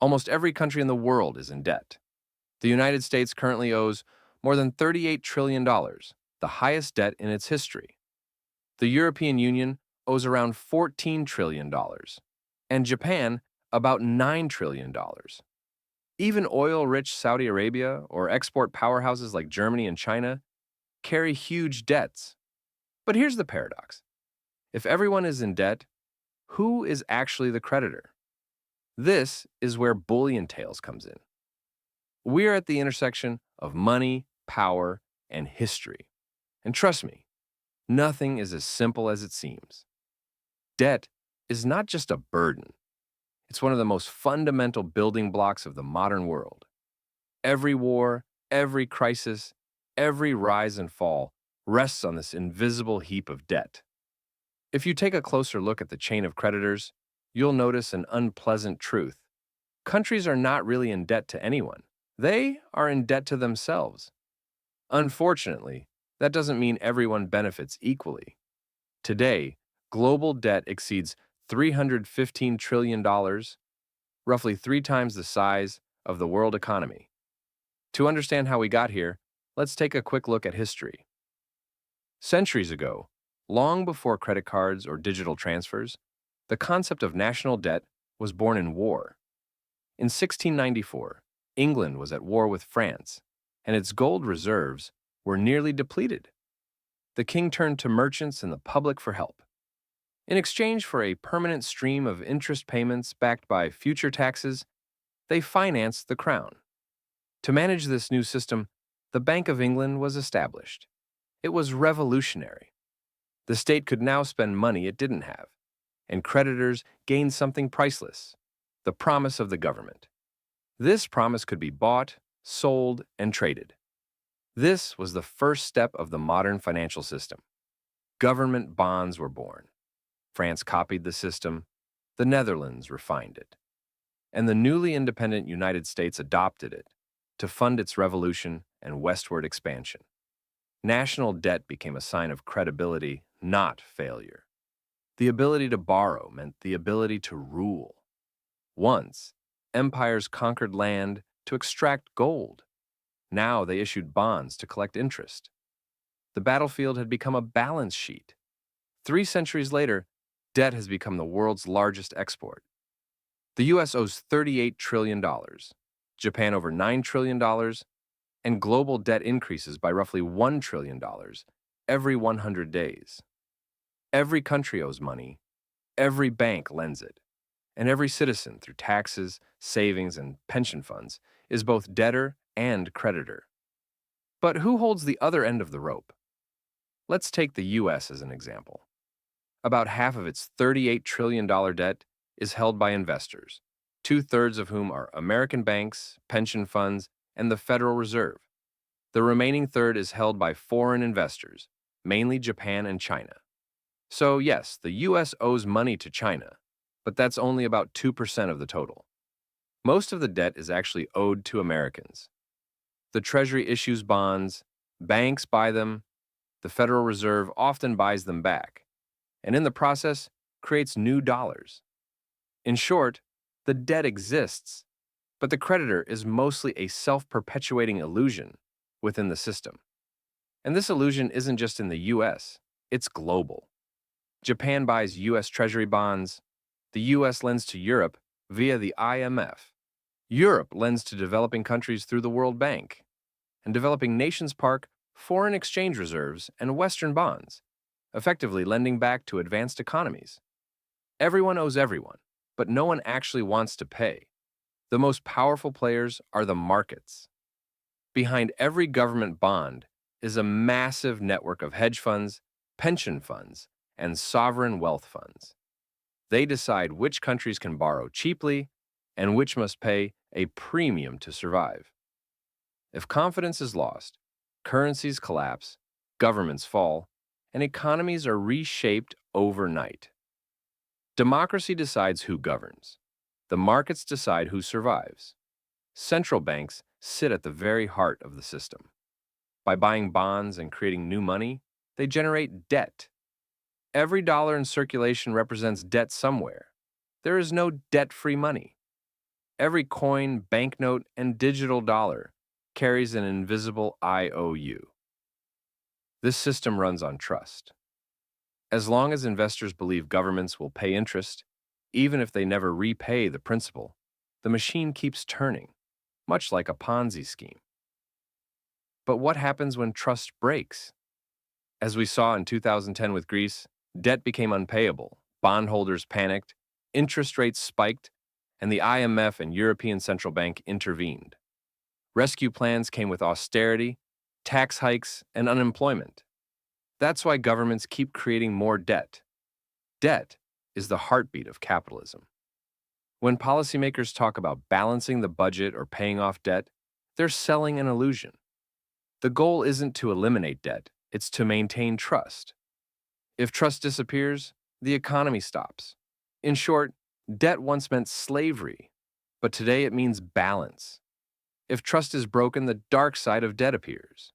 Almost every country in the world is in debt. The United States currently owes more than $38 trillion, the highest debt in its history. The European Union owes around $14 trillion, and Japan about $9 trillion. Even oil-rich Saudi Arabia or export powerhouses like Germany and China carry huge debts. But here's the paradox. If everyone is in debt, who is actually the creditor? This is where bullion tales comes in. We are at the intersection of money, power, and history. And trust me, nothing is as simple as it seems. Debt is not just a burden. It's one of the most fundamental building blocks of the modern world. Every war, every crisis, every rise and fall rests on this invisible heap of debt. If you take a closer look at the chain of creditors, you'll notice an unpleasant truth. Countries are not really in debt to anyone. They are in debt to themselves. Unfortunately, that doesn't mean everyone benefits equally. Today, global debt exceeds $315 trillion, roughly 3 times the size of the world economy. To understand how we got here, let's take a quick look at history. Centuries ago, long before credit cards or digital transfers, the concept of national debt was born in war. In 1694, England was at war with France, and its gold reserves were nearly depleted. The king turned to merchants and the public for help. In exchange for a permanent stream of interest payments backed by future taxes, they financed the crown. To manage this new system, the Bank of England was established. It was revolutionary. The state could now spend money it didn't have, and creditors gained something priceless, the promise of the government. This promise could be bought, sold, and traded. This was the first step of the modern financial system. Government bonds were born. France copied the system, the Netherlands refined it, and the newly independent United States adopted it to fund its revolution and westward expansion. National debt became a sign of credibility, not failure. The ability to borrow meant the ability to rule. Once, empires conquered land to extract gold. Now they issued bonds to collect interest. The battlefield had become a balance sheet. 3 centuries later, debt has become the world's largest export. The U.S. owes $38 trillion, Japan over $9 trillion, and global debt increases by roughly $1 trillion every 100 days. Every country owes money, every bank lends it, and every citizen, through taxes, savings, and pension funds, is both debtor and creditor. But who holds the other end of the rope? Let's take the U.S. as an example. About half of its $38 trillion debt is held by investors, 2/3 of whom are American banks, pension funds, and the Federal Reserve. The remaining third is held by foreign investors, mainly Japan and China. So yes, the U.S. owes money to China, but that's only about 2% of the total. Most of the debt is actually owed to Americans. The Treasury issues bonds, banks buy them, the Federal Reserve often buys them back, and in the process, creates new dollars. In short, the debt exists, but the creditor is mostly a self-perpetuating illusion within the system. And this illusion isn't just in the U.S., it's global. Japan buys U.S. Treasury bonds, the U.S. lends to Europe via the IMF. Europe lends to developing countries through the World Bank, and developing nations park foreign exchange reserves and Western bonds, effectively lending back to advanced economies. Everyone owes everyone, but no one actually wants to pay. The most powerful players are the markets. Behind every government bond is a massive network of hedge funds, pension funds, and sovereign wealth funds. They decide which countries can borrow cheaply and which must pay a premium to survive. If confidence is lost, currencies collapse, governments fall, and economies are reshaped overnight. Democracy decides who governs. The markets decide who survives. Central banks sit at the very heart of the system. By buying bonds and creating new money, they generate debt. Every dollar in circulation represents debt somewhere. There is no debt-free money. Every coin, banknote, and digital dollar carries an invisible IOU. This system runs on trust. As long as investors believe governments will pay interest, even if they never repay the principal, the machine keeps turning, much like a Ponzi scheme. But what happens when trust breaks? As we saw in 2010 with Greece, debt became unpayable, bondholders panicked, interest rates spiked, and the IMF and European Central Bank intervened. Rescue plans came with austerity, tax hikes, and unemployment. That's why governments keep creating more debt. Debt is the heartbeat of capitalism. When policymakers talk about balancing the budget or paying off debt, they're selling an illusion. The goal isn't to eliminate debt, it's to maintain trust. If trust disappears, the economy stops. In short, debt once meant slavery, but today it means balance. If trust is broken, the dark side of debt appears.